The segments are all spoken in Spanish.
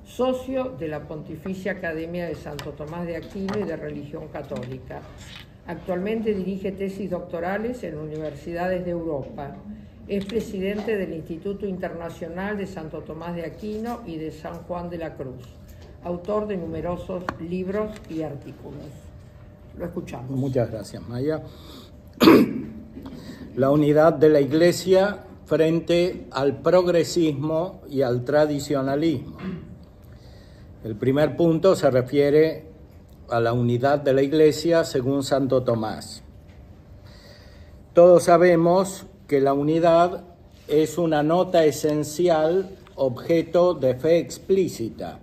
socio de la Pontificia Academia de Santo Tomás de Aquino y de Religión Católica. Actualmente dirige tesis doctorales en universidades de Europa. Es presidente del Instituto Internacional de Santo Tomás de Aquino y de San Juan de la Cruz. Autor de numerosos libros y artículos. Lo escuchamos. Muchas gracias, Maya. La unidad de la Iglesia frente al progresismo y al tradicionalismo. El primer punto se refiere a la unidad de la Iglesia según Santo Tomás. Todos sabemos que la unidad es una nota esencial, objeto de fe explícita,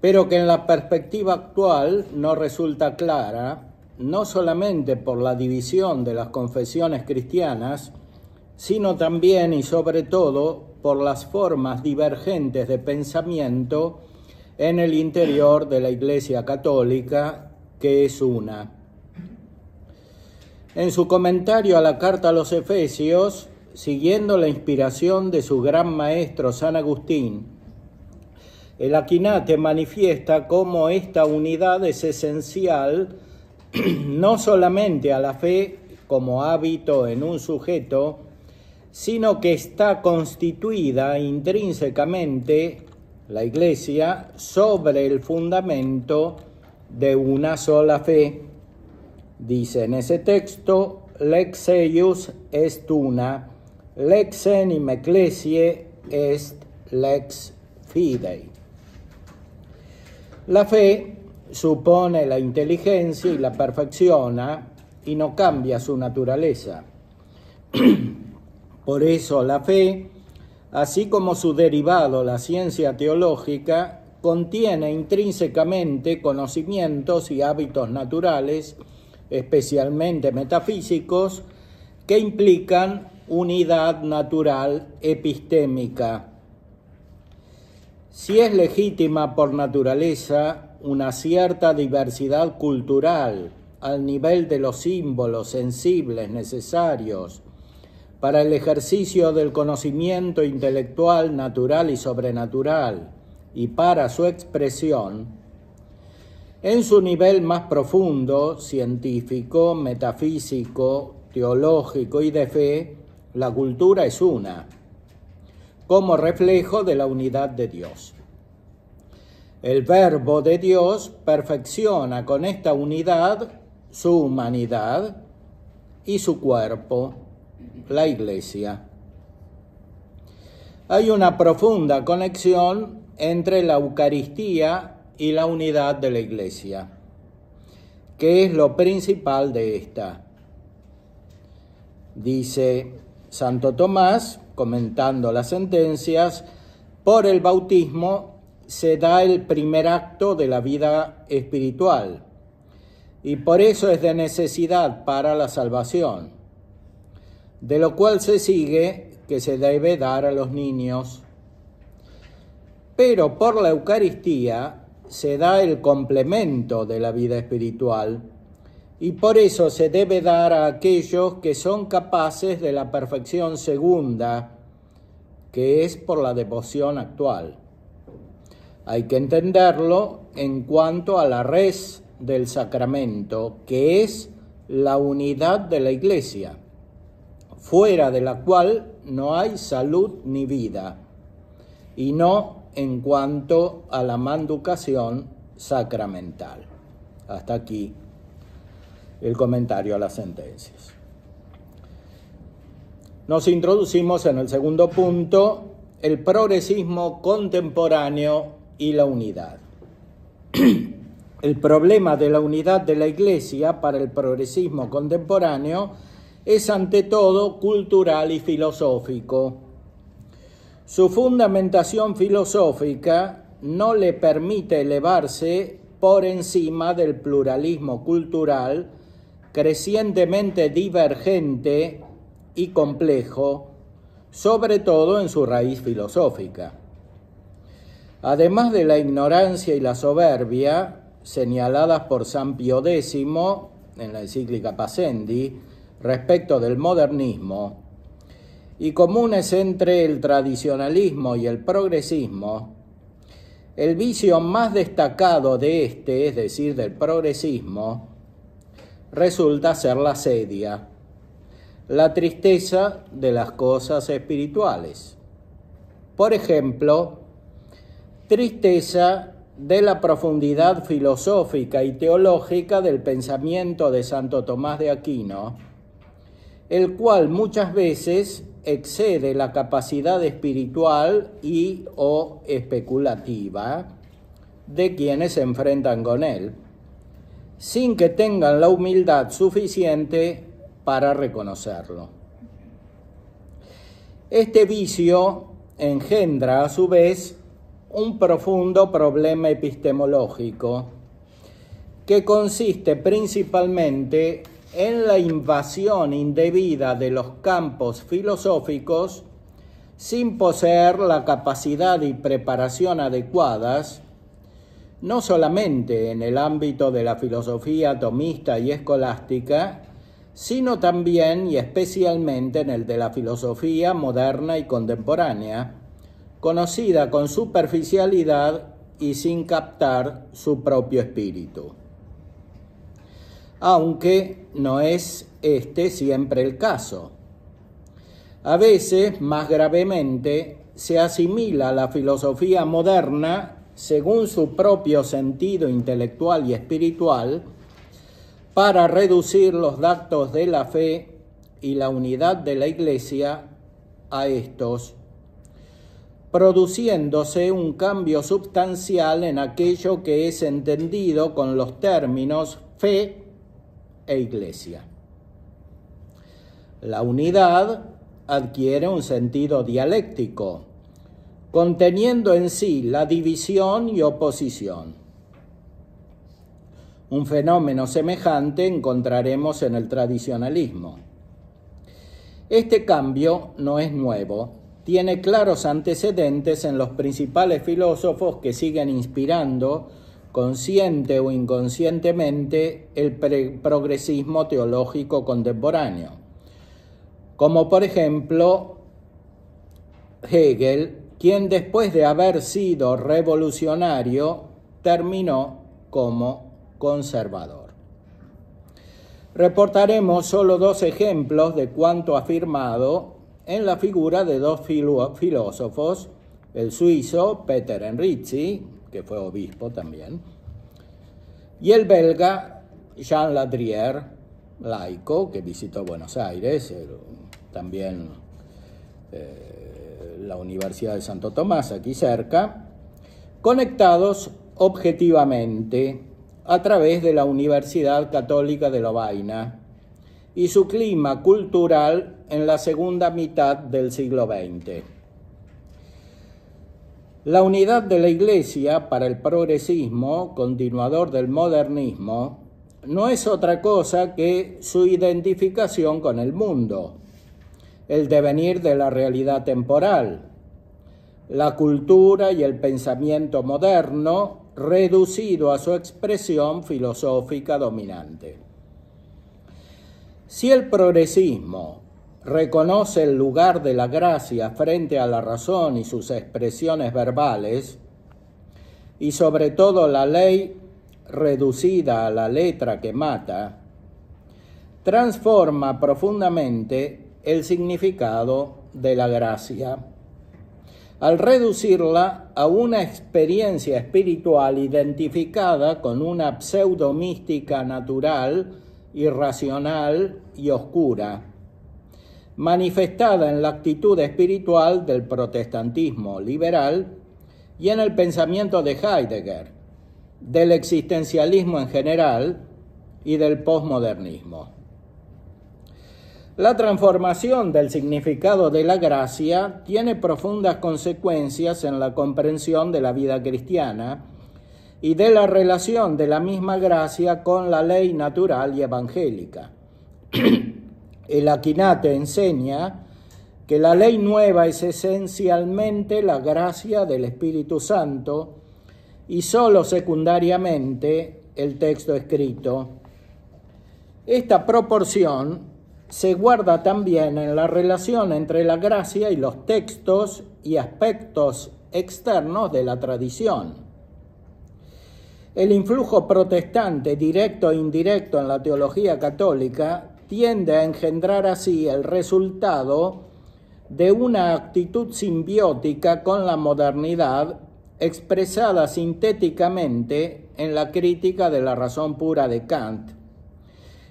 pero que en la perspectiva actual no resulta clara, no solamente por la división de las confesiones cristianas, sino también y sobre todo por las formas divergentes de pensamiento en el interior de la Iglesia Católica, que es una. En su comentario a la carta a los Efesios, siguiendo la inspiración de su gran maestro San Agustín, el Aquinate manifiesta cómo esta unidad es esencial no solamente a la fe como hábito en un sujeto, sino que está constituida intrínsecamente la Iglesia sobre el fundamento de una sola fe. Dice en ese texto, lex eius est una, lex enim ecclesiae est lex fidei. La fe supone la inteligencia y la perfecciona y no cambia su naturaleza. Por eso la fe, así como su derivado, la ciencia teológica, contiene intrínsecamente conocimientos y hábitos naturales, especialmente metafísicos, que implican unidad natural epistémica. Si es legítima por naturaleza una cierta diversidad cultural al nivel de los símbolos sensibles necesarios para el ejercicio del conocimiento intelectual, natural y sobrenatural, y para su expresión, en su nivel más profundo, científico, metafísico, teológico y de fe, la cultura es una, como reflejo de la unidad de Dios. El Verbo de Dios perfecciona con esta unidad su humanidad y su cuerpo, la Iglesia. Hay una profunda conexión entre la Eucaristía y la unidad de la Iglesia, que es lo principal de esta. Dice Santo Tomás, comentando las sentencias, por el bautismo se da el primer acto de la vida espiritual y por eso es de necesidad para la salvación, de lo cual se sigue que se debe dar a los niños. Pero por la Eucaristía se da el complemento de la vida espiritual y por eso se debe dar a aquellos que son capaces de la perfección segunda, que es por la devoción actual. Hay que entenderlo en cuanto a la res del sacramento, que es la unidad de la Iglesia, fuera de la cual no hay salud ni vida, y no en cuanto a la manducación sacramental. Hasta aquí el comentario a las sentencias. Nos introducimos en el segundo punto, el progresismo contemporáneo y la unidad. El problema de la unidad de la Iglesia para el progresismo contemporáneo es ante todo cultural y filosófico. Su fundamentación filosófica no le permite elevarse por encima del pluralismo cultural crecientemente divergente y complejo, sobre todo en su raíz filosófica. Además de la ignorancia y la soberbia señaladas por San Pío X en la encíclica Pascendi respecto del modernismo, y comunes entre el tradicionalismo y el progresismo, el vicio más destacado de este, es decir, del progresismo, resulta ser la sedia, la tristeza de las cosas espirituales. Por ejemplo, tristeza de la profundidad filosófica y teológica del pensamiento de Santo Tomás de Aquino, el cual muchas veces excede la capacidad espiritual y o especulativa de quienes se enfrentan con él, sin que tengan la humildad suficiente para reconocerlo. Este vicio engendra a su vez un profundo problema epistemológico que consiste principalmente en la invasión indebida de los campos filosóficos sin poseer la capacidad y preparación adecuadas, no solamente en el ámbito de la filosofía tomista y escolástica, sino también y especialmente en el de la filosofía moderna y contemporánea, conocida con superficialidad y sin captar su propio espíritu. Aunque no es este siempre el caso. A veces, más gravemente, se asimila la filosofía moderna según su propio sentido intelectual y espiritual para reducir los datos de la fe y la unidad de la Iglesia a estos, produciéndose un cambio sustancial en aquello que es entendido con los términos fe e Iglesia. La unidad adquiere un sentido dialéctico, conteniendo en sí la división y oposición. Un fenómeno semejante encontraremos en el tradicionalismo. Este cambio no es nuevo, tiene claros antecedentes en los principales filósofos que siguen inspirando, consciente o inconscientemente, el progresismo teológico contemporáneo, como por ejemplo Hegel, quien después de haber sido revolucionario terminó como conservador. Reportaremos solo 2 ejemplos de cuanto afirmado en la figura de 2 filósofos, el suizo Peter Enrizi, que fue obispo también, y el belga Jean Ladrier, laico, que visitó Buenos Aires, también la Universidad de Santo Tomás, aquí cerca, conectados objetivamente a través de la Universidad Católica de Lovaina y su clima cultural en la segunda mitad del siglo XX. La unidad de la Iglesia para el progresismo, continuador del modernismo, no es otra cosa que su identificación con el mundo, el devenir de la realidad temporal, la cultura y el pensamiento moderno reducido a su expresión filosófica dominante. Si el progresismo reconoce el lugar de la gracia frente a la razón y sus expresiones verbales, y sobre todo la ley reducida a la letra que mata, transforma profundamente el significado de la gracia, al reducirla a una experiencia espiritual identificada con una pseudomística natural, irracional y oscura, manifestada en la actitud espiritual del protestantismo liberal y en el pensamiento de Heidegger, del existencialismo en general y del posmodernismo. La transformación del significado de la gracia tiene profundas consecuencias en la comprensión de la vida cristiana y de la relación de la misma gracia con la ley natural y evangélica. El Aquinate enseña que la ley nueva es esencialmente la gracia del Espíritu Santo y solo secundariamente el texto escrito. Esta proporción se guarda también en la relación entre la gracia y los textos y aspectos externos de la tradición. El influjo protestante, directo e indirecto en la teología católica, tiende a engendrar así el resultado de una actitud simbiótica con la modernidad, expresada sintéticamente en la crítica de la razón pura de Kant,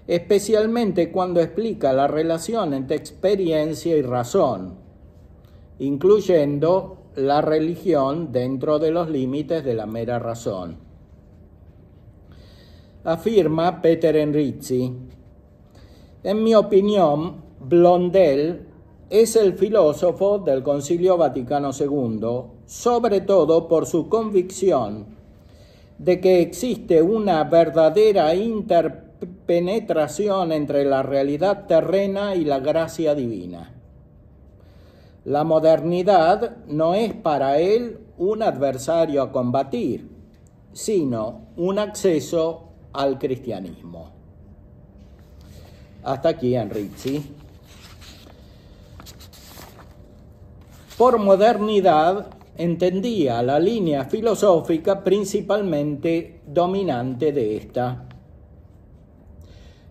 especialmente cuando explica la relación entre experiencia y razón, incluyendo la religión dentro de los límites de la mera razón. Afirma Peter Enrizzi: en mi opinión, Blondel es el filósofo del Concilio Vaticano II, sobre todo por su convicción de que existe una verdadera interpenetración entre la realidad terrena y la gracia divina. La modernidad no es para él un adversario a combatir, sino un acceso al cristianismo. Hasta aquí Enrizzi. Por modernidad entendía la línea filosófica principalmente dominante de esta.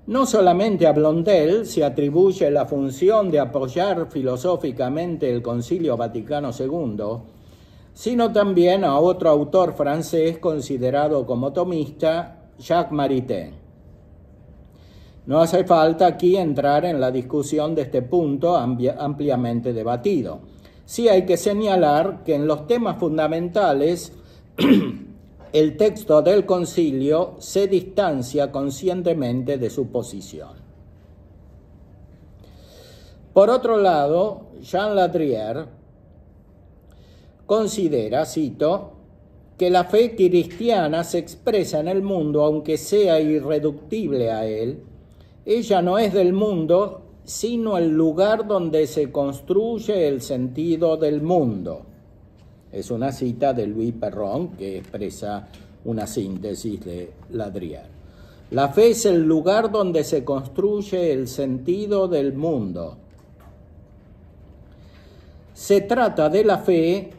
No solamente a Blondel se atribuye la función de apoyar filosóficamente el Concilio Vaticano II, sino también a otro autor francés considerado como tomista, Jacques Maritain. No hace falta aquí entrar en la discusión de este punto ampliamente debatido. Sí hay que señalar que en los temas fundamentales el texto del concilio se distancia conscientemente de su posición. Por otro lado, Jean Ladrier considera, cito, que la fe cristiana se expresa en el mundo aunque sea irreductible a él. Ella no es del mundo, sino el lugar donde se construye el sentido del mundo. Es una cita de Louis Perron que expresa una síntesis de Ladrier. La fe es el lugar donde se construye el sentido del mundo. Se trata de la fe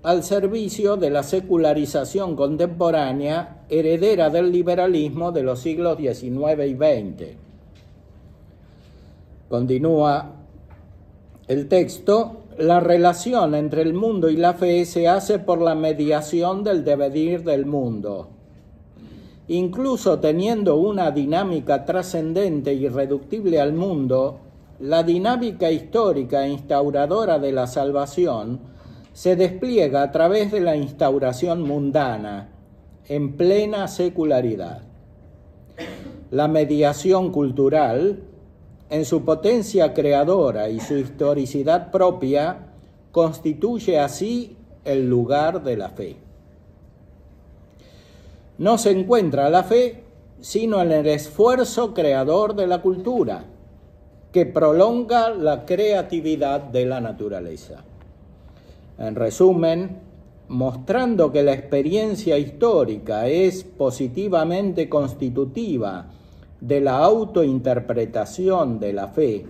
al servicio de la secularización contemporánea heredera del liberalismo de los siglos XIX y XX. Continúa el texto: la relación entre el mundo y la fe se hace por la mediación del devenir del mundo. Incluso teniendo una dinámica trascendente y irreductible al mundo, la dinámica histórica e instauradora de la salvación se despliega a través de la instauración mundana, en plena secularidad. La mediación cultural, en su potencia creadora y su historicidad propia, constituye así el lugar de la fe. No se encuentra la fe sino en el esfuerzo creador de la cultura, que prolonga la creatividad de la naturaleza. En resumen, mostrando que la experiencia histórica es positivamente constitutiva de la autointerpretación de la fe,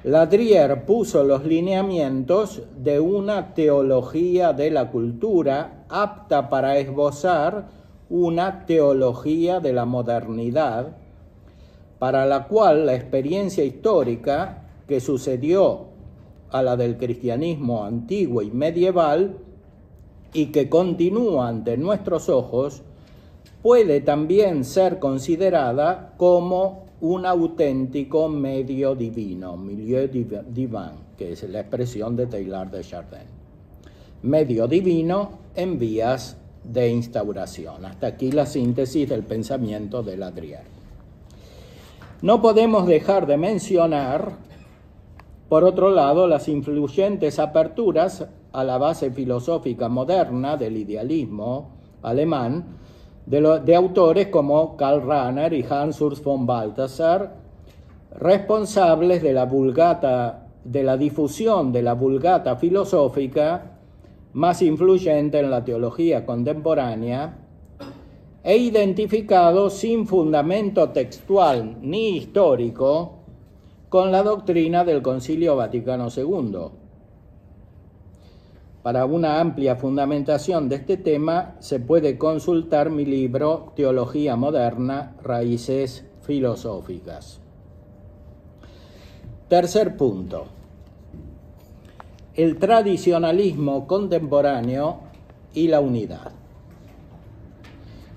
Ladrier puso los lineamientos de una teología de la cultura apta para esbozar una teología de la modernidad, para la cual la experiencia histórica que sucedió a la del cristianismo antiguo y medieval y que continúa ante nuestros ojos, puede también ser considerada como un auténtico medio divino, milieu divin, que es la expresión de Teilhard de Chardin. Medio divino en vías de instauración. Hasta aquí la síntesis del pensamiento de Ladrier. No podemos dejar de mencionar, por otro lado, las influyentes aperturas a la base filosófica moderna del idealismo alemán, de autores como Karl Rahner y Hans-Urs von Balthasar, responsables de la difusión de la Vulgata filosófica más influyente en la teología contemporánea, e identificados sin fundamento textual ni histórico con la doctrina del Concilio Vaticano II. Para una amplia fundamentación de este tema se puede consultar mi libro Teología Moderna, Raíces Filosóficas. Tercer punto. El tradicionalismo contemporáneo y la unidad.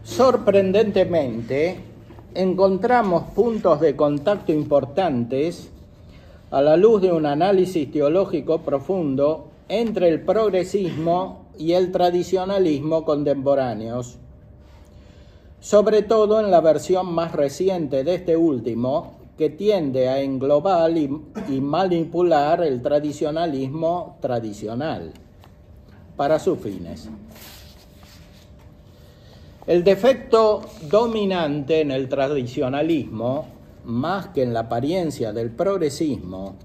Sorprendentemente, encontramos puntos de contacto importantes a la luz de un análisis teológico profundo entre el progresismo y el tradicionalismo contemporáneos, sobre todo en la versión más reciente de este último, que tiende a englobar y manipular el tradicionalismo tradicional para sus fines. El defecto dominante en el tradicionalismo, más que en la apariencia del progresismo,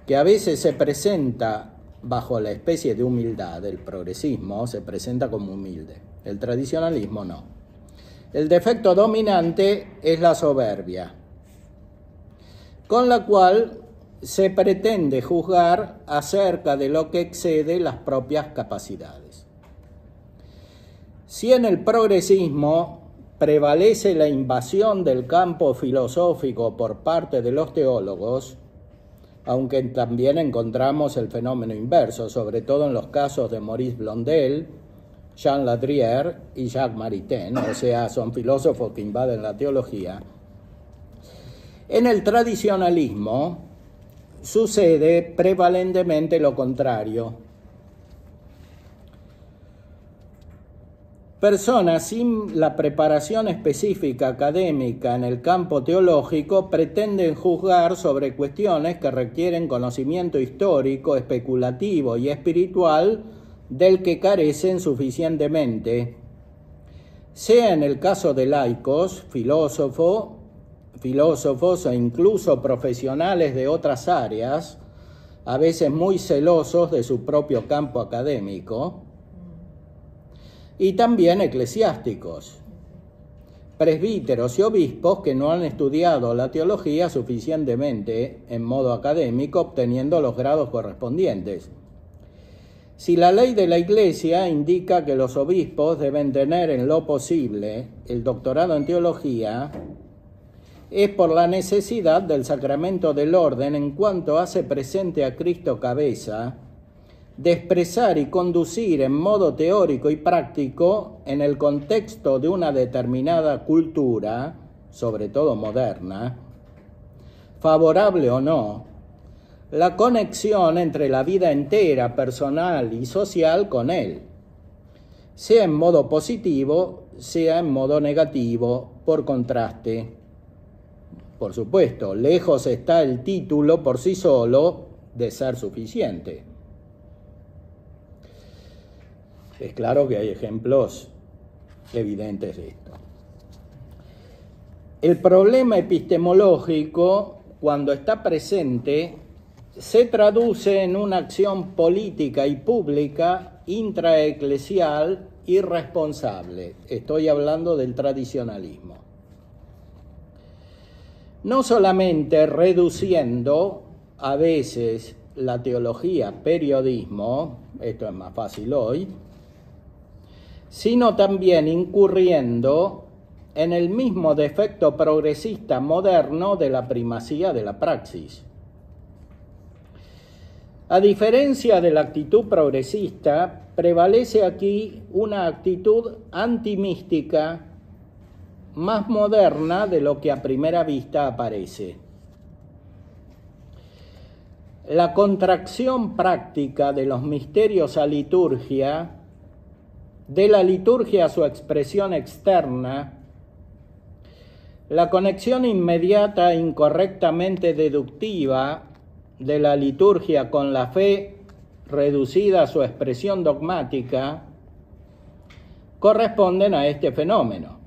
que a veces se presenta bajo la especie de humildad, el progresismo se presenta como humilde, el tradicionalismo no. El defecto dominante es la soberbia, con la cual se pretende juzgar acerca de lo que excede las propias capacidades. Si en el progresismo prevalece la invasión del campo filosófico por parte de los teólogos, aunque también encontramos el fenómeno inverso, sobre todo en los casos de Maurice Blondel, Jean Ladrier y Jacques Maritain, o sea, son filósofos que invaden la teología. En el tradicionalismo sucede prevalentemente lo contrario. Personas sin la preparación específica académica en el campo teológico pretenden juzgar sobre cuestiones que requieren conocimiento histórico, especulativo y espiritual del que carecen suficientemente, sea en el caso de laicos, filósofos e incluso profesionales de otras áreas, a veces muy celosos de su propio campo académico, y también eclesiásticos, presbíteros y obispos que no han estudiado la teología suficientemente en modo académico, obteniendo los grados correspondientes. Si la ley de la Iglesia indica que los obispos deben tener en lo posible el doctorado en teología, es por la necesidad del sacramento del orden en cuanto hace presente a Cristo cabeza, de expresar y conducir en modo teórico y práctico en el contexto de una determinada cultura, sobre todo moderna, favorable o no, la conexión entre la vida entera, personal y social con él, sea en modo positivo, sea en modo negativo, por contraste. Por supuesto, lejos está el título por sí solo de ser suficiente. Es claro que hay ejemplos evidentes de esto. El problema epistemológico, cuando está presente, se traduce en una acción política y pública intraeclesial y responsable. Estoy hablando del tradicionalismo. No solamente reduciendo a veces la teología periodismo, esto es más fácil hoy, sino también incurriendo en el mismo defecto progresista moderno de la primacía de la praxis. A diferencia de la actitud progresista, prevalece aquí una actitud antimística más moderna de lo que a primera vista aparece. La contracción práctica de los misterios a liturgia, de la liturgia a su expresión externa, la conexión inmediata e incorrectamente deductiva de la liturgia con la fe reducida a su expresión dogmática, corresponden a este fenómeno.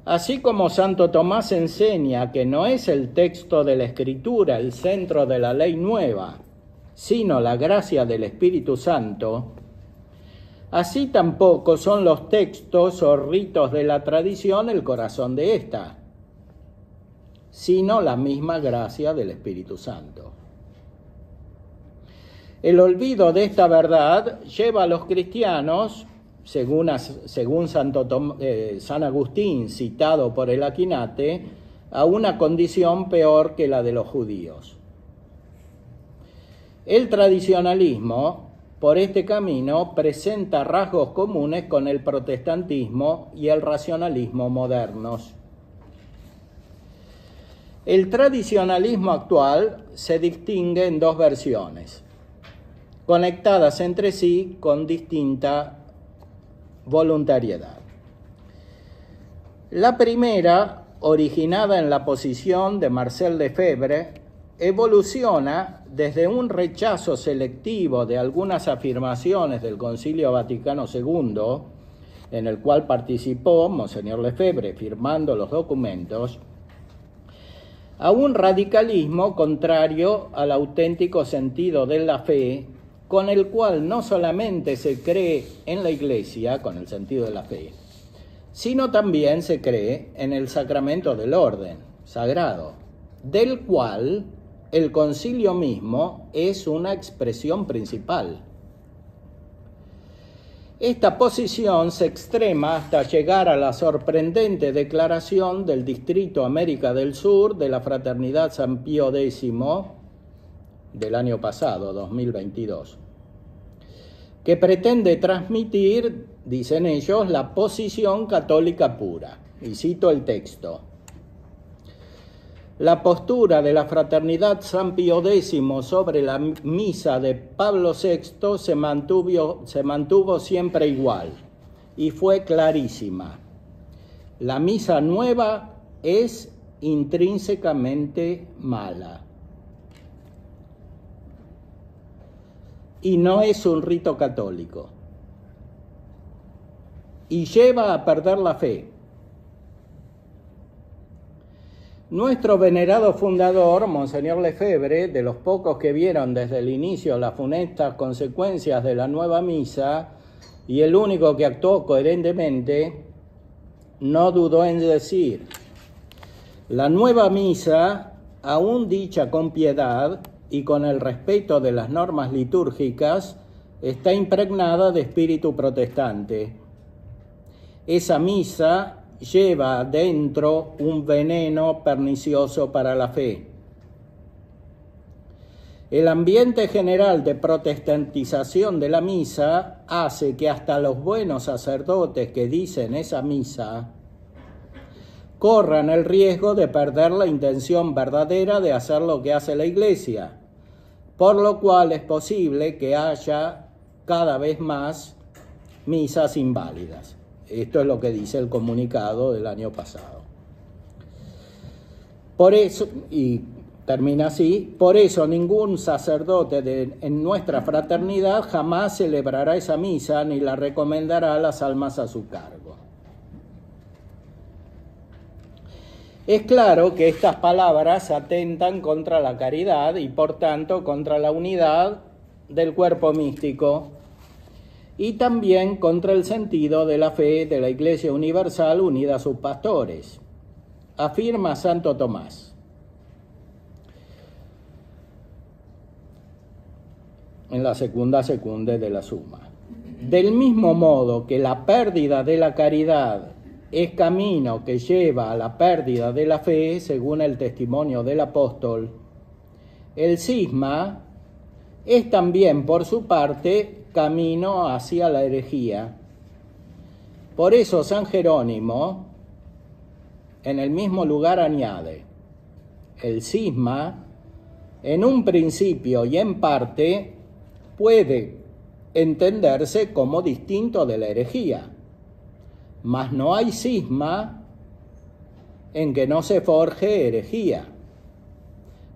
Así como Santo Tomás enseña que no es el texto de la Escritura el centro de la ley nueva, sino la gracia del Espíritu Santo, así tampoco son los textos o ritos de la tradición el corazón de esta. sino la misma gracia del Espíritu Santo. El olvido de esta verdad lleva a los cristianos, según San Agustín, citado por el Aquinate, a una condición peor que la de los judíos. El tradicionalismo, por este camino, presenta rasgos comunes con el protestantismo y el racionalismo modernos. El tradicionalismo actual se distingue en dos versiones, conectadas entre sí con distinta voluntariedad. La primera, originada en la posición de Marcel Lefebvre, evoluciona desde un rechazo selectivo de algunas afirmaciones del Concilio Vaticano II, en el cual participó Monseñor Lefebvre firmando los documentos, a un radicalismo contrario al auténtico sentido de la fe, con el cual no solamente se cree en la Iglesia, con el sentido de la fe, sino también se cree en el sacramento del orden sagrado, del cual el concilio mismo es una expresión principal. Esta posición se extrema hasta llegar a la sorprendente declaración del Distrito América del Sur de la Fraternidad San Pío X del año pasado, 2022, que pretende transmitir, dicen ellos, la posición católica pura. Y cito el texto. La postura de la Fraternidad San Pío X sobre la misa de Pablo VI se mantuvo siempre igual y fue clarísima. La misa nueva es intrínsecamente mala y no es un rito católico y lleva a perder la fe. Nuestro venerado fundador, Monseñor Lefebvre, de los pocos que vieron desde el inicio las funestas consecuencias de la nueva misa y el único que actuó coherentemente, no dudó en decir: la nueva misa, aún dicha con piedad y con el respeto de las normas litúrgicas, está impregnada de espíritu protestante. Esa misa lleva dentro un veneno pernicioso para la fe. El ambiente general de protestantización de la misa hace que hasta los buenos sacerdotes que dicen esa misa corran el riesgo de perder la intención verdadera de hacer lo que hace la Iglesia, por lo cual es posible que haya cada vez más misas inválidas. Esto es lo que dice el comunicado del año pasado. Por eso, y termina así, por eso ningún sacerdote en nuestra fraternidad jamás celebrará esa misa ni la recomendará a las almas a su cargo. Es claro que estas palabras atentan contra la caridad y por tanto contra la unidad del cuerpo místico, y también contra el sentido de la fe de la Iglesia Universal unida a sus pastores, afirma Santo Tomás. En la segunda secunde de la Suma. Del mismo modo que la pérdida de la caridad es camino que lleva a la pérdida de la fe, según el testimonio del apóstol, el cisma es también, por su parte, camino hacia la herejía. Por eso San Jerónimo, en el mismo lugar, añade: el cisma, en un principio y en parte, puede entenderse como distinto de la herejía, mas no hay cisma en que no se forje herejía,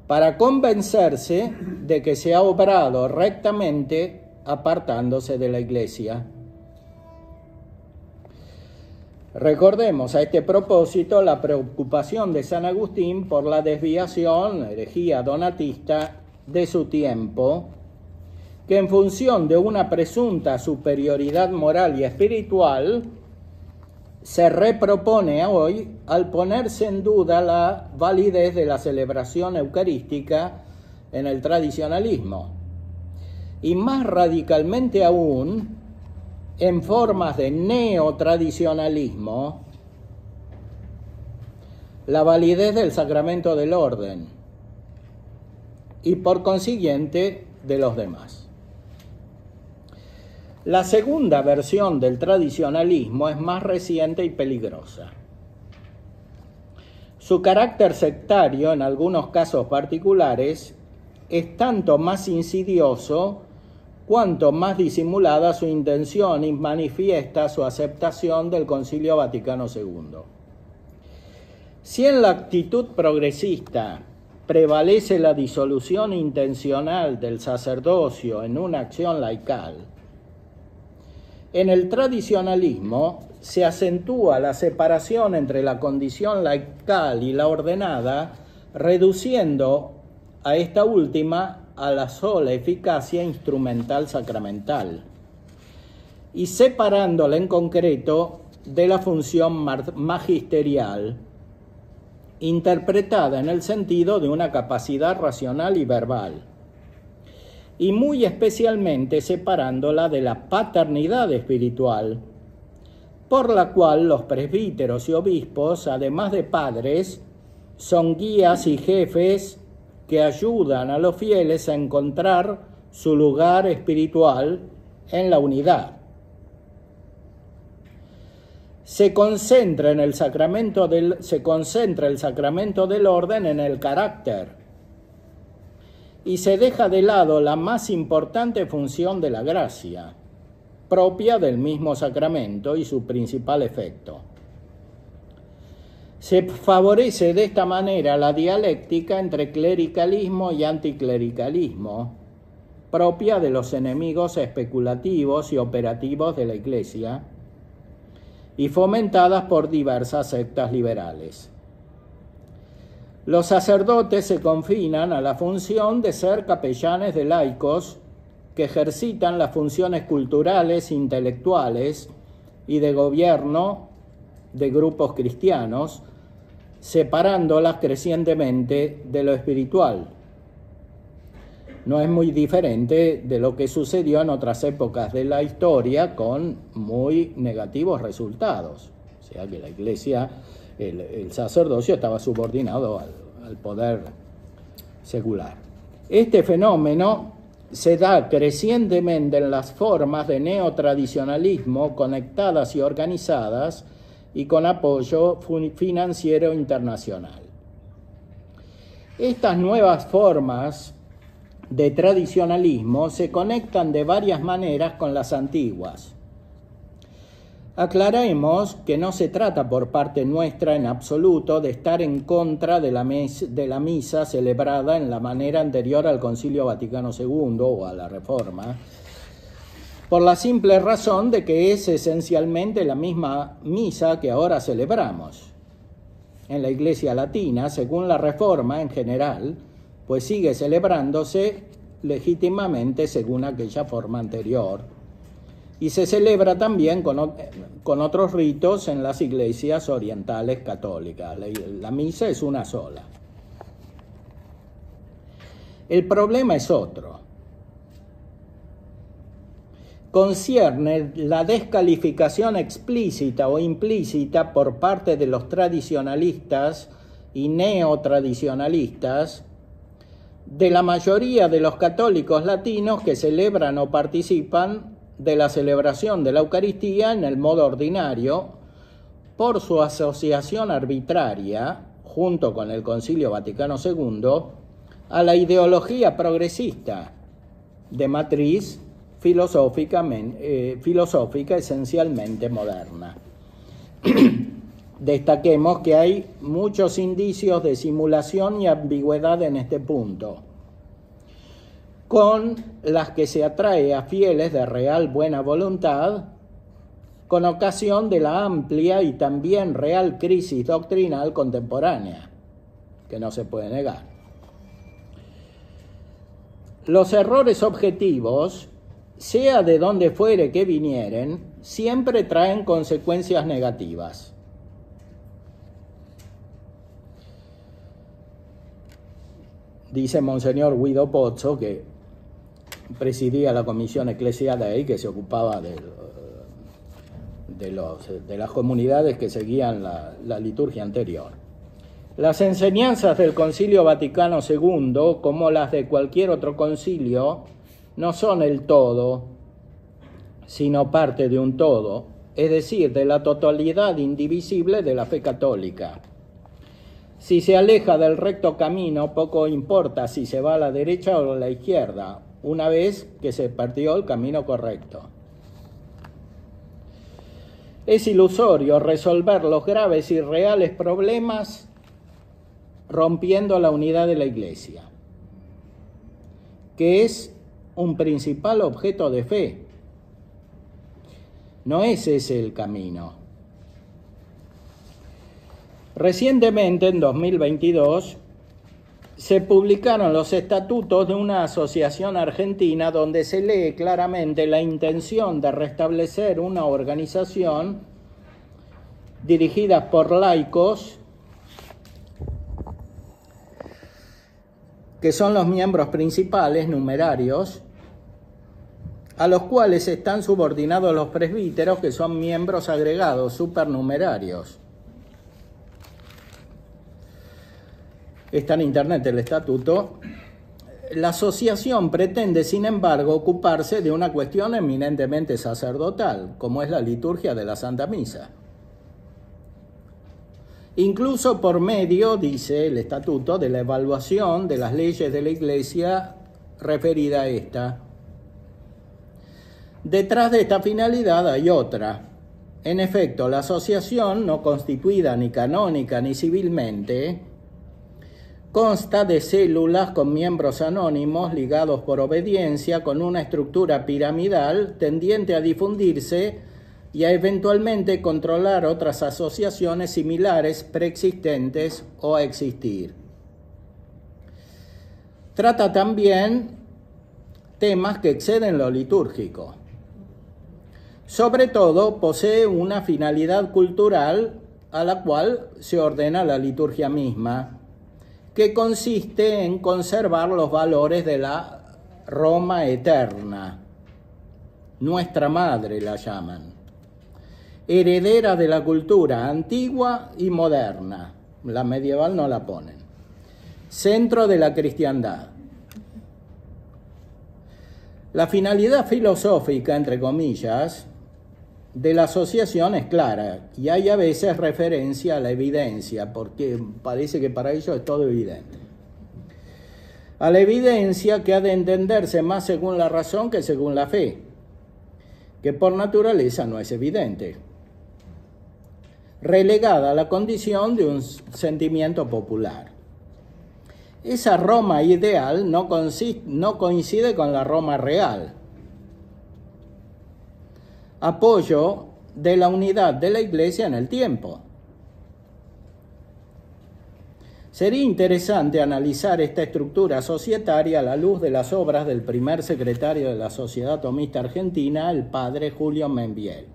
para convencerse de que se ha obrado rectamente apartándose de la Iglesia. Recordemos a este propósito la preocupación de San Agustín por la desviación, herejía donatista, de su tiempo, que en función de una presunta superioridad moral y espiritual se repropone hoy al ponerse en duda la validez de la celebración eucarística en el tradicionalismo, y más radicalmente aún en formas de neotradicionalismo, la validez del sacramento del orden y por consiguiente de los demás. La segunda versión del tradicionalismo es más reciente y peligrosa. Su carácter sectario, en algunos casos particulares, es tanto más insidioso cuanto más disimulada su intención y manifiesta su aceptación del Concilio Vaticano II. Si en la actitud progresista prevalece la disolución intencional del sacerdocio en una acción laical, en el tradicionalismo se acentúa la separación entre la condición laical y la ordenada, reduciendo a esta última a la sola eficacia instrumental sacramental y separándola en concreto de la función magisterial, interpretada en el sentido de una capacidad racional y verbal, y muy especialmente separándola de la paternidad espiritual, por la cual los presbíteros y obispos, además de padres, son guías y jefes que ayudan a los fieles a encontrar su lugar espiritual en la unidad. Se concentra el sacramento del orden en el carácter y se deja de lado la más importante función de la gracia, propia del mismo sacramento y su principal efecto. Se favorece de esta manera la dialéctica entre clericalismo y anticlericalismo, propia de los enemigos especulativos y operativos de la Iglesia, y fomentadas por diversas sectas liberales. Los sacerdotes se confinan a la función de ser capellanes de laicos que ejercitan las funciones culturales, intelectuales y de gobierno de grupos cristianos, separándolas crecientemente de lo espiritual. No es muy diferente de lo que sucedió en otras épocas de la historia con muy negativos resultados. O sea que la Iglesia, el sacerdocio estaba subordinado al poder secular. Este fenómeno se da crecientemente en las formas de neotradicionalismo conectadas y organizadas y con apoyo financiero internacional. Estas nuevas formas de tradicionalismo se conectan de varias maneras con las antiguas. Aclaremos que no se trata por parte nuestra en absoluto de estar en contra de la misa celebrada en la manera anterior al Concilio Vaticano II o a la Reforma, por la simple razón de que es esencialmente la misma misa que ahora celebramos. En la Iglesia Latina, según la Reforma en general, pues sigue celebrándose legítimamente según aquella forma anterior, y se celebra también con otros ritos en las iglesias orientales católicas. La misa es una sola. El problema es otro. Concierne la descalificación explícita o implícita por parte de los tradicionalistas y neotradicionalistas de la mayoría de los católicos latinos que celebran o participan de la celebración de la Eucaristía en el modo ordinario por su asociación arbitraria, junto con el Concilio Vaticano II, a la ideología progresista de matriz filosófica esencialmente moderna. Destaquemos que hay muchos indicios de simulación y ambigüedad en este punto, con las que se atrae a fieles de real buena voluntad, con ocasión de la amplia y también real crisis doctrinal contemporánea, que no se puede negar. Los errores objetivos sea de donde fuere que vinieren, siempre traen consecuencias negativas. Dice Monseñor Guido Pozzo, que presidía la Comisión Ecclesia Dei, que se ocupaba de las comunidades que seguían la liturgia anterior. Las enseñanzas del Concilio Vaticano II, como las de cualquier otro concilio, no son el todo, sino parte de un todo, es decir, de la totalidad indivisible de la fe católica. Si se aleja del recto camino, poco importa si se va a la derecha o a la izquierda, una vez que se partió el camino correcto. Es ilusorio resolver los graves y reales problemas rompiendo la unidad de la Iglesia, que es un principal objeto de fe. No es ese el camino. Recientemente, en 2022, se publicaron los estatutos de una asociación argentina donde se lee claramente la intención de restablecer una organización dirigida por laicos que son los miembros principales, numerarios, a los cuales están subordinados los presbíteros, que son miembros agregados, supernumerarios. Está en internet el estatuto. La asociación pretende, sin embargo, ocuparse de una cuestión eminentemente sacerdotal, como es la liturgia de la Santa Misa. Incluso por medio, dice el estatuto, de la evaluación de las leyes de la Iglesia referida a esta. Detrás de esta finalidad hay otra. En efecto, la asociación, no constituida ni canónica ni civilmente, consta de células con miembros anónimos ligados por obediencia, con una estructura piramidal tendiente a difundirse y a eventualmente controlar otras asociaciones similares preexistentes o a existir. Trata también temas que exceden lo litúrgico. Sobre todo, posee una finalidad cultural a la cual se ordena la liturgia misma, que consiste en conservar los valores de la Roma eterna, nuestra madre la llaman, heredera de la cultura antigua y moderna, la medieval no la ponen, centro de la cristiandad. La finalidad filosófica, entre comillas, de la asociación es clara y hay a veces referencia a la evidencia, porque parece que para ellos es todo evidente. A la evidencia que ha de entenderse más según la razón que según la fe, que por naturaleza no es evidente, relegada a la condición de un sentimiento popular. Esa Roma ideal no coincide con la Roma real. Apoyo de la unidad de la Iglesia en el tiempo. Sería interesante analizar esta estructura societaria a la luz de las obras del primer secretario de la Sociedad Tomista Argentina, el padre Julio Membiel,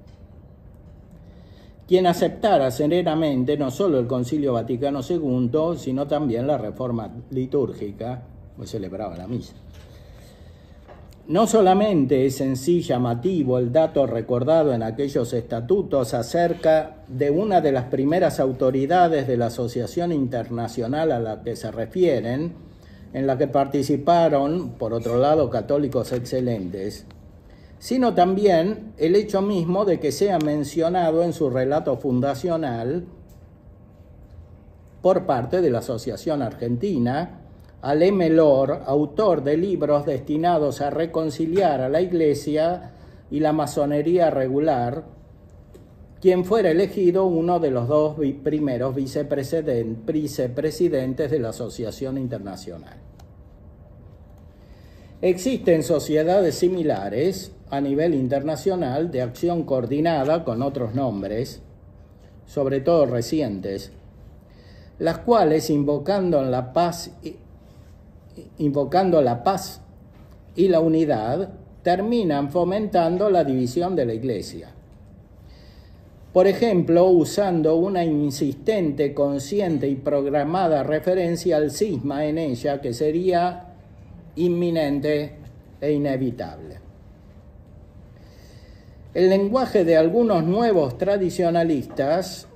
quien aceptara serenamente no solo el Concilio Vaticano II, sino también la reforma litúrgica, pues celebraba la misa. No solamente es en sí llamativo el dato recordado en aquellos estatutos acerca de una de las primeras autoridades de la asociación internacional a la que se refieren, en la que participaron, por otro lado, católicos excelentes, sino también el hecho mismo de que sea mencionado en su relato fundacional por parte de la Asociación Argentina, Alain Mellor, autor de libros destinados a reconciliar a la Iglesia y la masonería regular, quien fuera elegido uno de los dos primeros vicepresidentes de la Asociación Internacional. Existen sociedades similares a nivel internacional de acción coordinada con otros nombres, sobre todo recientes, las cuales invocando la paz y la unidad, terminan fomentando la división de la Iglesia. Por ejemplo, usando una insistente, consciente y programada referencia al cisma en ella que sería inminente e inevitable. El lenguaje de algunos nuevos tradicionalistas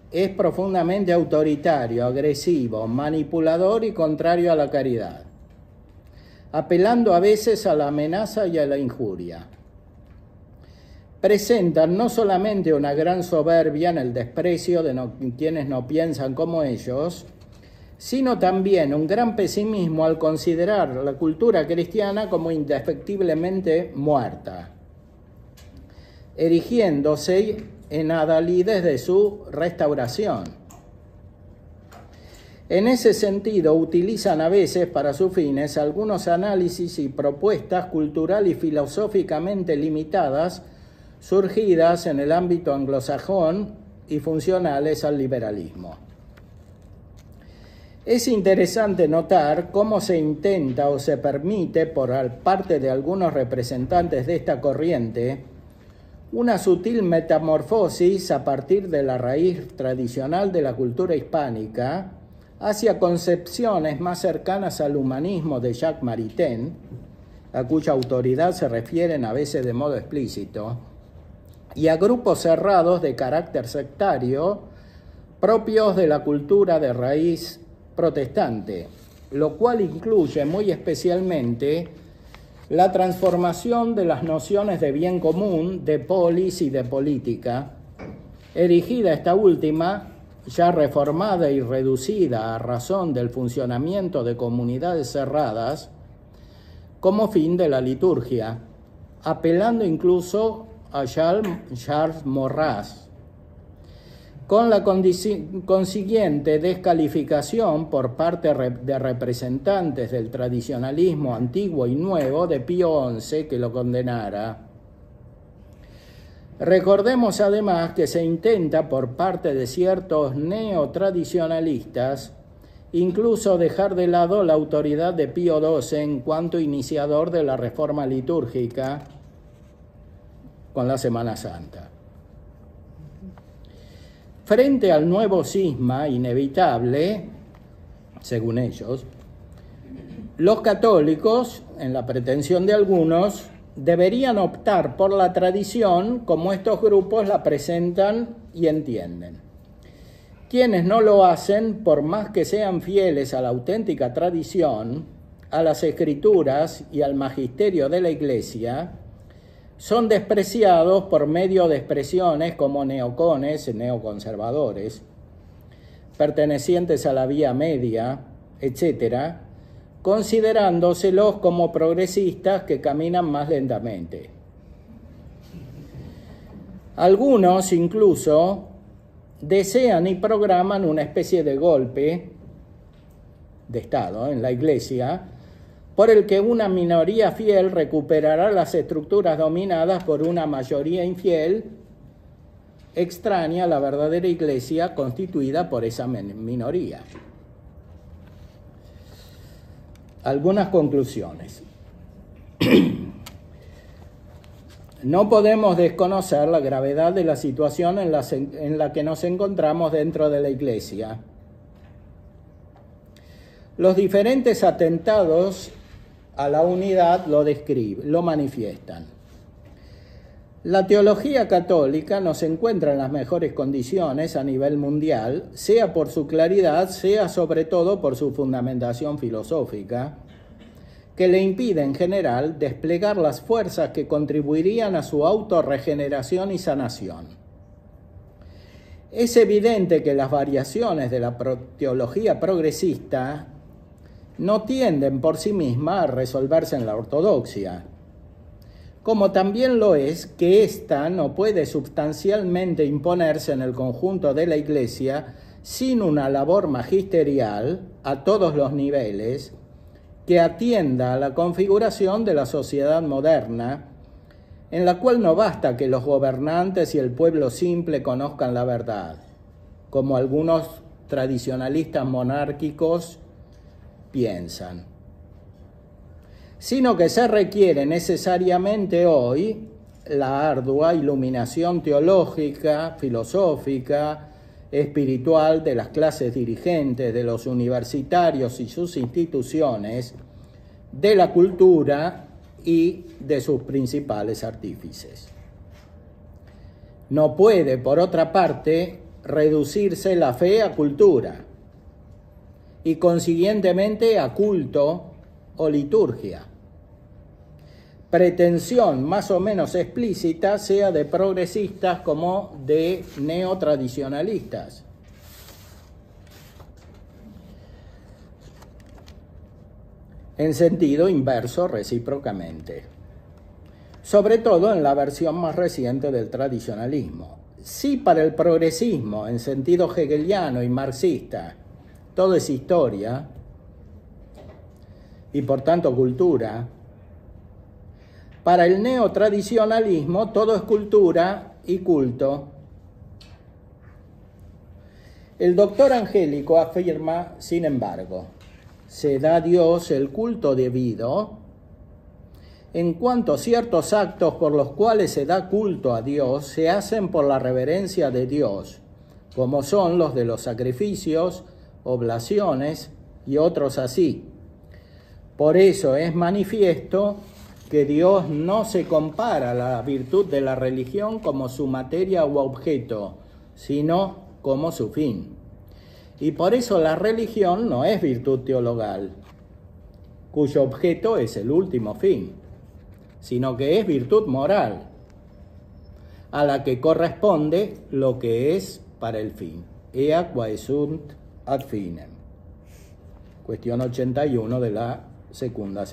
es profundamente autoritario, agresivo, manipulador y contrario a la caridad, apelando a veces a la amenaza y a la injuria. Presentan no solamente una gran soberbia en el desprecio de quienes no piensan como ellos, sino también un gran pesimismo al considerar la cultura cristiana como indefectiblemente muerta, erigiéndose en adalides de su restauración. En ese sentido, utilizan a veces para sus fines algunos análisis y propuestas cultural y filosóficamente limitadas surgidas en el ámbito anglosajón y funcionales al liberalismo. Es interesante notar cómo se intenta o se permite por parte de algunos representantes de esta corriente una sutil metamorfosis a partir de la raíz tradicional de la cultura hispánica hacia concepciones más cercanas al humanismo de Jacques Maritain, a cuya autoridad se refieren a veces de modo explícito, y a grupos cerrados de carácter sectario propios de la cultura de raíz protestante, lo cual incluye muy especialmente la transformación de las nociones de bien común, de polis y de política, erigida esta última, ya reformada y reducida a razón del funcionamiento de comunidades cerradas, como fin de la liturgia, apelando incluso a Charles Maurras, con la consiguiente descalificación por parte de representantes del tradicionalismo antiguo y nuevo de Pío XI que lo condenara. Recordemos además que se intenta por parte de ciertos neotradicionalistas incluso dejar de lado la autoridad de Pío XII en cuanto iniciador de la reforma litúrgica con la Semana Santa. Frente al nuevo cisma inevitable, según ellos, los católicos, en la pretensión de algunos, deberían optar por la tradición como estos grupos la presentan y entienden. Quienes no lo hacen, por más que sean fieles a la auténtica tradición, a las escrituras y al magisterio de la Iglesia, son despreciados por medio de expresiones como neocones, neoconservadores, pertenecientes a la vía media, etc., considerándoselos como progresistas que caminan más lentamente. Algunos incluso desean y programan una especie de golpe de Estado en la Iglesia, por el que una minoría fiel recuperará las estructuras dominadas por una mayoría infiel, extraña a la verdadera Iglesia constituida por esa minoría. Algunas conclusiones. No podemos desconocer la gravedad de la situación en la que nos encontramos dentro de la Iglesia. Los diferentes atentados a la unidad lo manifiestan. La teología católica no se encuentra en las mejores condiciones a nivel mundial, sea por su claridad, sea sobre todo por su fundamentación filosófica, que le impide en general desplegar las fuerzas que contribuirían a su autorregeneración y sanación. Es evidente que las variaciones de la teología progresista no tienden por sí mismas a resolverse en la ortodoxia, como también lo es que ésta no puede sustancialmente imponerse en el conjunto de la Iglesia sin una labor magisterial a todos los niveles que atienda a la configuración de la sociedad moderna, en la cual no basta que los gobernantes y el pueblo simple conozcan la verdad, como algunos tradicionalistas monárquicos piensan, sino que se requiere necesariamente hoy la ardua iluminación teológica, filosófica, espiritual de las clases dirigentes, de los universitarios y sus instituciones, de la cultura y de sus principales artífices. No puede, por otra parte, reducirse la fe a cultura y consiguientemente a culto o liturgia. Pretensión más o menos explícita sea de progresistas como de neotradicionalistas. En sentido inverso recíprocamente, sobre todo en la versión más reciente del tradicionalismo. Si para el progresismo, en sentido hegeliano y marxista, todo es historia y por tanto cultura, para el neotradicionalismo todo es cultura y culto. El doctor Angélico afirma, sin embargo, se da a Dios el culto debido en cuanto ciertos actos por los cuales se da culto a Dios se hacen por la reverencia de Dios, como son los de los sacrificios, oblaciones y otros así. Por eso es manifiesto que Dios no se compara a la virtud de la religión como su materia u objeto, sino como su fin. Y por eso la religión no es virtud teologal, cuyo objeto es el último fin, sino que es virtud moral, a la que corresponde lo que es para el fin. Ea quae sunt ad finem. Cuestión 81 de la segunda.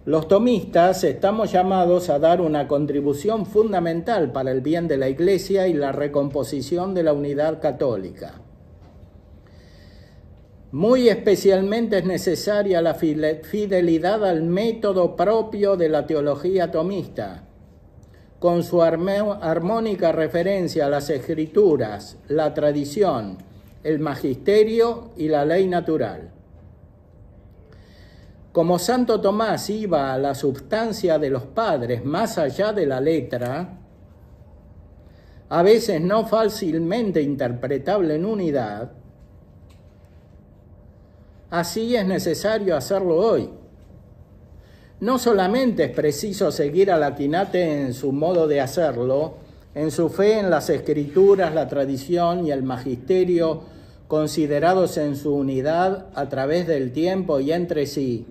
Los tomistas estamos llamados a dar una contribución fundamental para el bien de la Iglesia y la recomposición de la unidad católica. Muy especialmente es necesaria la fidelidad al método propio de la teología tomista, con su armónica referencia a las escrituras, la tradición, el magisterio y la ley natural. Como Santo Tomás iba a la substancia de los padres más allá de la letra, a veces no fácilmente interpretable en unidad, así es necesario hacerlo hoy. No solamente es preciso seguir al Aquinate en su modo de hacerlo, en su fe en las escrituras, la tradición y el magisterio, considerados en su unidad a través del tiempo y entre sí,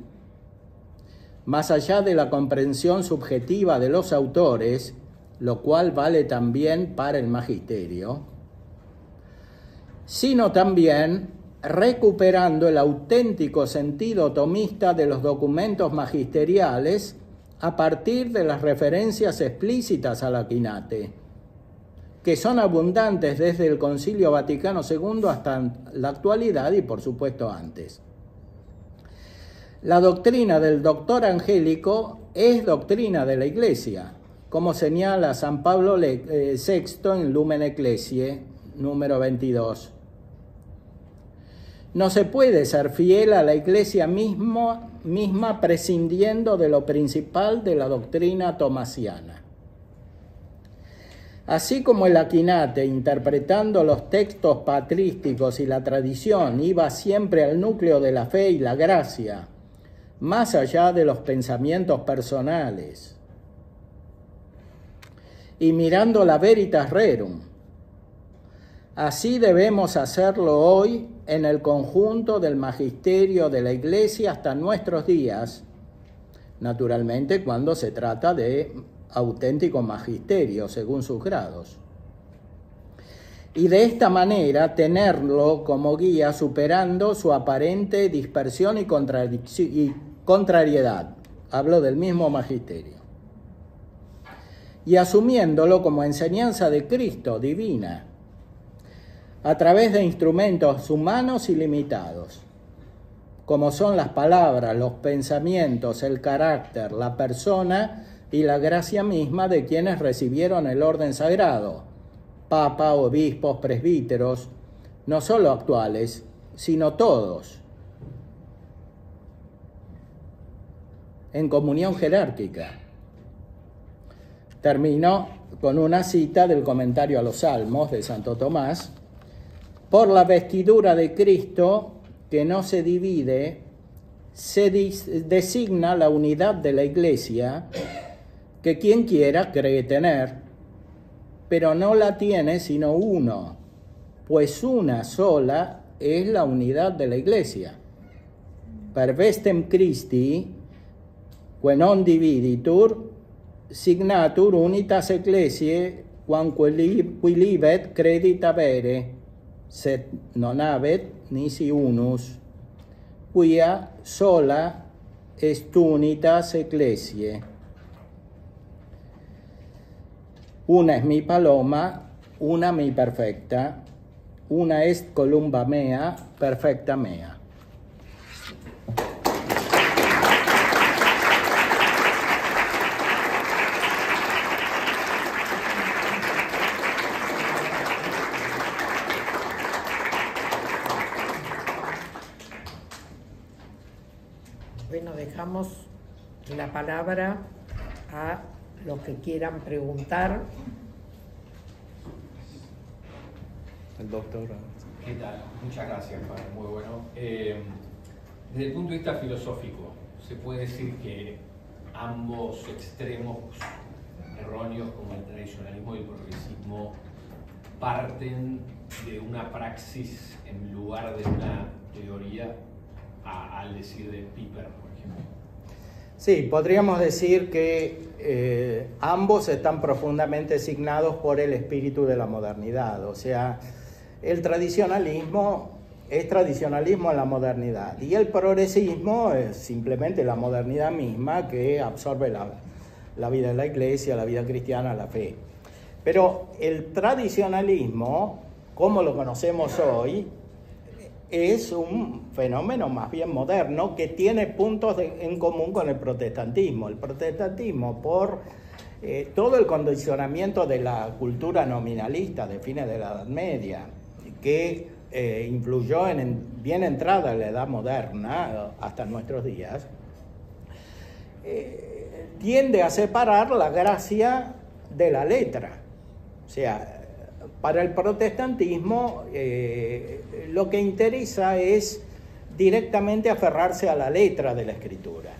más allá de la comprensión subjetiva de los autores, lo cual vale también para el magisterio, sino también recuperando el auténtico sentido tomista de los documentos magisteriales a partir de las referencias explícitas al Aquinate, que son abundantes desde el Concilio Vaticano II hasta la actualidad y por supuesto antes. La doctrina del doctor Angélico es doctrina de la Iglesia, como señala San Pablo VI en Lumen Ecclesiae, número 22. No se puede ser fiel a la Iglesia misma prescindiendo de lo principal de la doctrina tomasiana. Así como el Aquinate, interpretando los textos patrísticos y la tradición, iba siempre al núcleo de la fe y la gracia, más allá de los pensamientos personales, y mirando la veritas rerum, así debemos hacerlo hoy en el conjunto del magisterio de la Iglesia hasta nuestros días, naturalmente cuando se trata de auténtico magisterio según sus grados. Y de esta manera tenerlo como guía superando su aparente dispersión y contrariedad. Hablo del mismo magisterio. Y asumiéndolo como enseñanza de Cristo divina, a través de instrumentos humanos y limitados, como son las palabras, los pensamientos, el carácter, la persona y la gracia misma de quienes recibieron el orden sagrado, papa, obispos, presbíteros, no solo actuales, sino todos. en comunión jerárquica. Termino con una cita del comentario a los Salmos de Santo Tomás: por la vestidura de Cristo, que no se divide, se designa la unidad de la Iglesia, que quien quiera cree tener, pero no la tiene sino uno, pues una sola es la unidad de la Iglesia. Per vestem Christi, que non dividitur, signatur unitas ecclesiae, quam qui libet credit avere, sed non habet nisi unus, quia sola est unitas ecclesiae. Una es mi paloma, una mi perfecta, una est columba mea, perfecta mea. Bueno, dejamos la palabra a los que quieran preguntar. El doctor. ¿Qué tal? Muchas gracias, padre. Muy bueno. Desde el punto de vista filosófico, ¿se puede decir que ambos extremos erróneos, como el tradicionalismo y el progresismo, parten de una praxis en lugar de una teoría, al decir de Piper, por ejemplo? Sí, podríamos decir que ambos están profundamente signados por el espíritu de la modernidad. O sea, el tradicionalismo es tradicionalismo en la modernidad y el progresismo es simplemente la modernidad misma que absorbe la vida de la Iglesia, la vida cristiana, la fe. Pero el tradicionalismo, como lo conocemos hoy, es un fenómeno más bien moderno que tiene puntos en común con el protestantismo. El protestantismo, por todo el condicionamiento de la cultura nominalista de fines de la Edad Media, que influyó bien entrada en la Edad Moderna hasta nuestros días, tiende a separar la gracia de la letra. O sea, para el protestantismo lo que interesa es directamente aferrarse a la letra de la Escritura.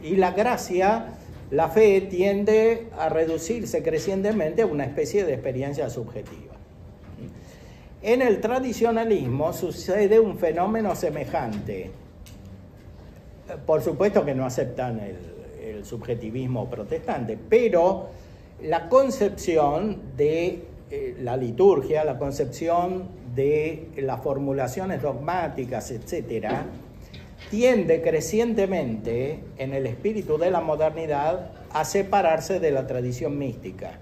Y la gracia, la fe, tiende a reducirse crecientemente a una especie de experiencia subjetiva. En el tradicionalismo sucede un fenómeno semejante. Por supuesto que no aceptan el subjetivismo protestante, pero la concepción de la liturgia, la concepción de las formulaciones dogmáticas, etcétera, tiende crecientemente en el espíritu de la modernidad a separarse de la tradición mística,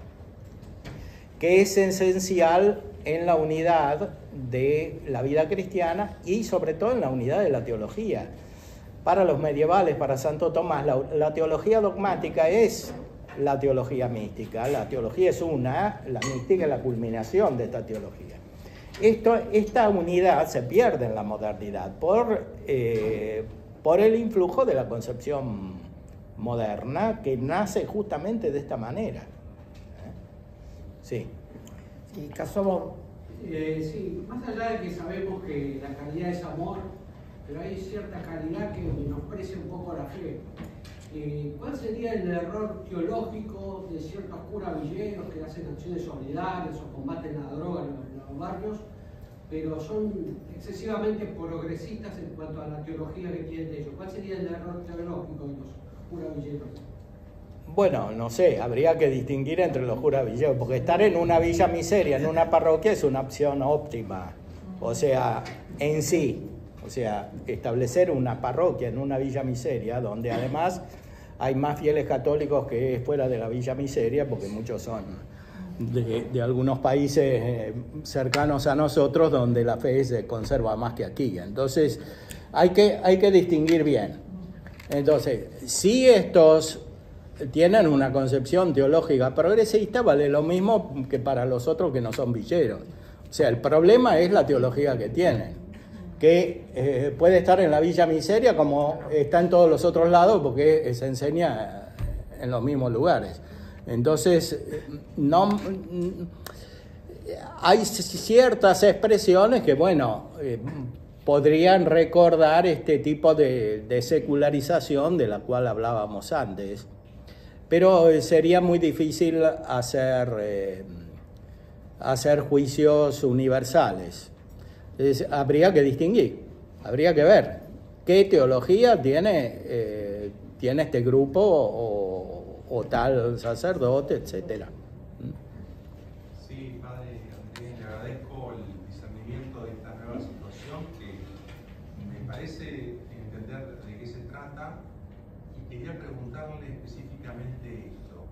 que es esencial en la unidad de la vida cristiana y sobre todo en la unidad de la teología. Para los medievales, para Santo Tomás, la teología dogmática es la teología mística. La teología es una, la mística es la culminación de esta teología. Esta unidad se pierde en la modernidad por el influjo de la concepción moderna que nace justamente de esta manera. Sí. Y Casobón. Sí, más allá de que sabemos que la caridad es amor, pero hay cierta caridad que menosprecia un poco la fe. ¿Cuál sería el error teológico de ciertos curas villeros que hacen acciones solidarias o combaten la droga en los barrios, pero son excesivamente progresistas en cuanto a la teología que tienen de ellos? ¿Cuál sería el error teológico de los curas villeros? Bueno, no sé, habría que distinguir entre los curas villeros, porque estar en una villa miseria, en una parroquia, es una opción óptima. O sea, en sí, o sea, establecer una parroquia en una villa miseria, donde además hay más fieles católicos que fuera de la villa miseria, porque muchos son de algunos países cercanos a nosotros, donde la fe se conserva más que aquí. Entonces, hay que distinguir bien. Entonces, si estos tienen una concepción teológica progresista, vale lo mismo que para los otros que no son villeros. O sea, el problema es la teología que tienen, que puede estar en la Villa Miseria como está en todos los otros lados, porque se enseña en los mismos lugares. Entonces, no, hay ciertas expresiones que, bueno, podrían recordar este tipo de secularización de la cual hablábamos antes, pero sería muy difícil hacer juicios universales. Entonces, habría que distinguir, habría que ver qué teología tiene este grupo o tal sacerdote, etcétera. Sí, padre Andrés, le agradezco el discernimiento de esta nueva situación que me parece entender de qué se trata, y quería preguntarle específicamente esto.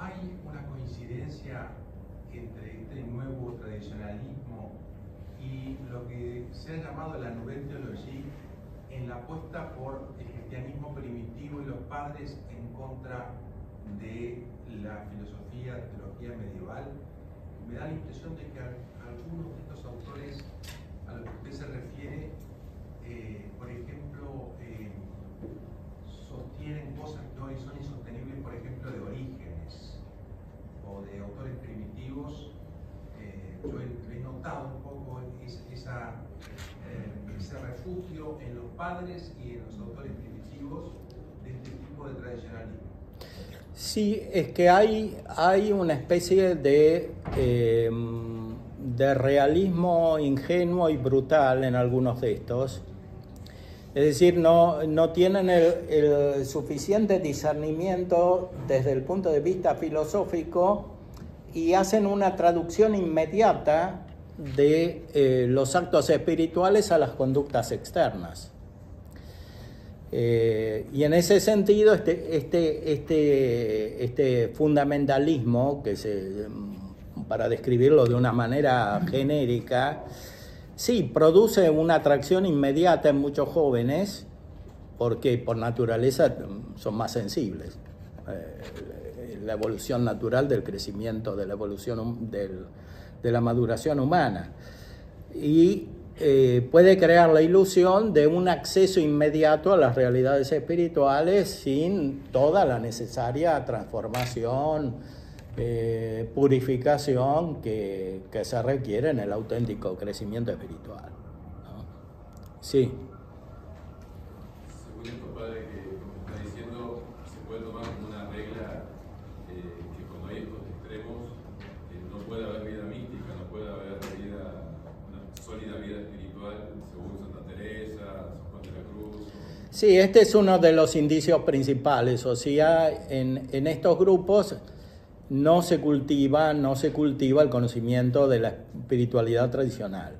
¿Hay una coincidencia entre este nuevo tradicionalismo y lo que se ha llamado la Nouvelle Théologie en la apuesta por el cristianismo primitivo y los padres en contra de la filosofía, teología medieval? Me da la impresión de que algunos de estos autores a los que usted se refiere, por ejemplo, sostienen cosas que hoy son insostenibles, por ejemplo, de Orígenes o de autores primitivos. Yo he notado un poco ese refugio en los padres y en los autores primitivos de este tipo de tradicionalismo. Sí, es que hay una especie de realismo ingenuo y brutal en algunos de estos. Es decir, no tienen el suficiente discernimiento desde el punto de vista filosófico y hacen una traducción inmediata de los actos espirituales a las conductas externas. Y en ese sentido, este fundamentalismo, para describirlo de una manera genérica, sí, produce una atracción inmediata en muchos jóvenes, porque por naturaleza son más sensibles. La evolución natural del crecimiento, de la evolución de la maduración humana. Y puede crear la ilusión de un acceso inmediato a las realidades espirituales sin toda la necesaria transformación, purificación que se requiere en el auténtico crecimiento espiritual, ¿no? Sí. Según esto, padre, que como está diciendo, se puede tomar como una regla que cuando hay estos extremos no puede haber vida mística, no puede haber una sólida vida espiritual, según Santa Teresa, San Juan de la Cruz. Sí, este es uno de los indicios principales. O sea, en estos grupos no se cultiva el conocimiento de la espiritualidad tradicional,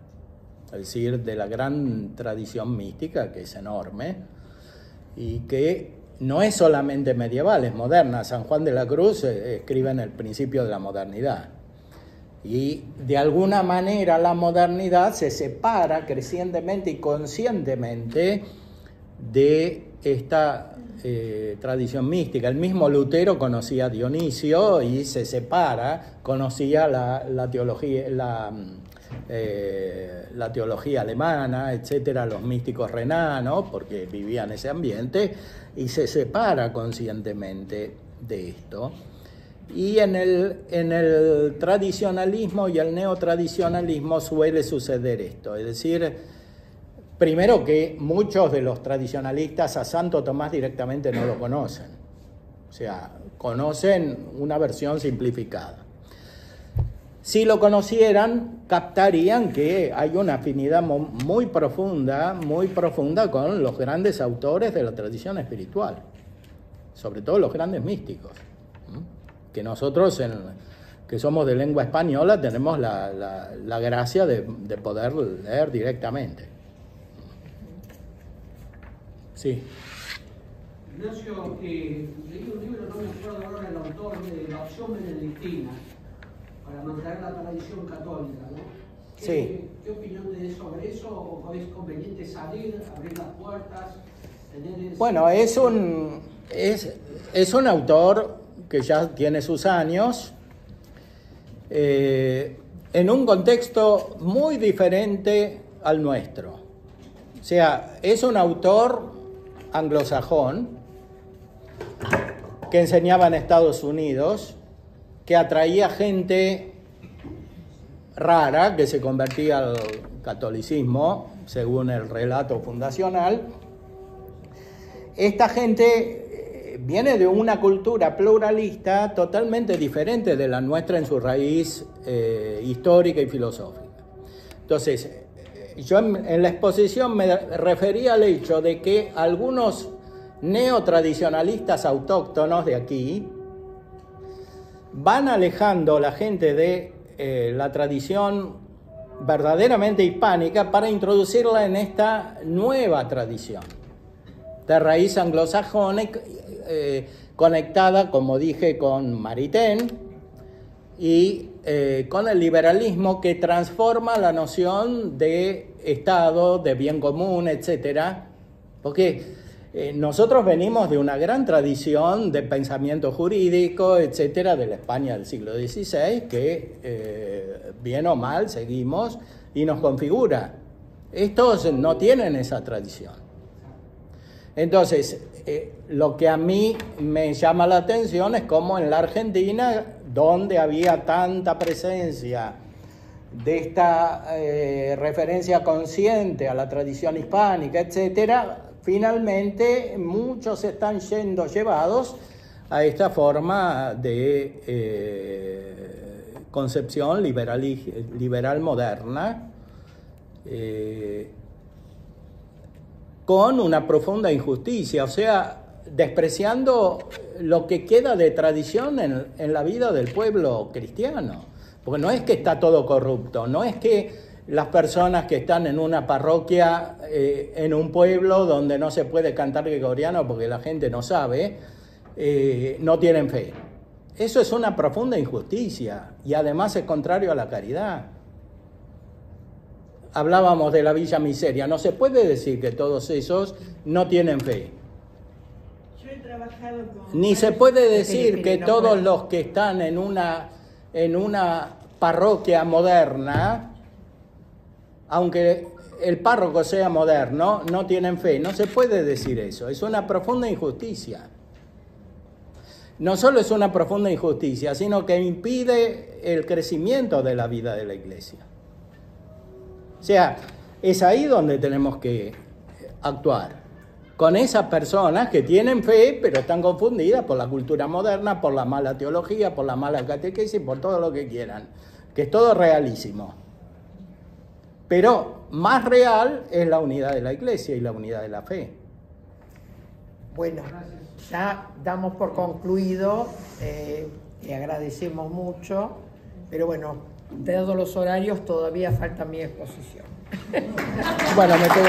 es decir, de la gran tradición mística, que es enorme y que no es solamente medieval, es moderna. San Juan de la Cruz escribe en el principio de la modernidad. Y de alguna manera la modernidad se separa crecientemente y conscientemente de esta tradición mística. El mismo Lutero conocía a Dionisio y se separa, conocía la teología alemana, etcétera, los místicos renanos, porque vivían ese ambiente, y se separa conscientemente de esto. Y en el tradicionalismo y el neotradicionalismo suele suceder esto, es decir, primero que muchos de los tradicionalistas a Santo Tomás directamente no lo conocen, o sea, conocen una versión simplificada. Si lo conocieran, captarían que hay una afinidad muy profunda con los grandes autores de la tradición espiritual, sobre todo los grandes místicos, que nosotros, que somos de lengua española, tenemos la gracia de poder leer directamente. Sí. Ignacio, leí un libro, no me acuerdo ahora el autor, de la opción benedictina para mantener la tradición católica, ¿no? Sí. ¿Qué opinión tenés sobre eso? ¿O es conveniente salir, abrir las puertas, tener ese... Bueno, es un autor que ya tiene sus años, en un contexto muy diferente al nuestro. O sea, es un autor anglosajón que enseñaba en Estados Unidos, que atraía gente rara que se convertía al catolicismo, según el relato fundacional. Esta gente viene de una cultura pluralista totalmente diferente de la nuestra en su raíz histórica y filosófica. Entonces, yo en la exposición me refería al hecho de que algunos neotradicionalistas autóctonos de aquí van alejando a la gente de la tradición verdaderamente hispánica para introducirla en esta nueva tradición de raíz anglosajona, conectada, como dije, con Maritain y con el liberalismo, que transforma la noción de Estado, de bien común, etcétera, porque nosotros venimos de una gran tradición de pensamiento jurídico, etcétera, de la España del siglo XVI, que bien o mal seguimos y nos configura. Estos no tienen esa tradición. Entonces, lo que a mí me llama la atención es cómo en la Argentina, donde había tanta presencia de esta referencia consciente a la tradición hispánica, etcétera, finalmente muchos están siendo llevados a esta forma de concepción liberal moderna, con una profunda injusticia, o sea, despreciando lo que queda de tradición en la vida del pueblo cristiano. Porque no es que está todo corrupto, no es que las personas que están en una parroquia, en un pueblo donde no se puede cantar gregoriano porque la gente no sabe, no tienen fe. Eso es una profunda injusticia y además es contrario a la caridad. Hablábamos de la Villa Miseria, no se puede decir que todos esos no tienen fe. Yo he trabajado con... Ni se puede decir que todos los que están en una parroquia moderna, aunque el párroco sea moderno, no tienen fe. No se puede decir eso. Es una profunda injusticia. No solo es una profunda injusticia, sino que impide el crecimiento de la vida de la Iglesia. O sea, es ahí donde tenemos que actuar. Con esas personas que tienen fe, pero están confundidas por la cultura moderna, por la mala teología, por la mala catequesis, por todo lo que quieran. Que es todo realísimo. Pero más real es la unidad de la Iglesia y la unidad de la fe. Bueno, ya damos por concluido, y agradecemos mucho, pero bueno, dados los horarios todavía falta mi exposición. Bueno, me quedo...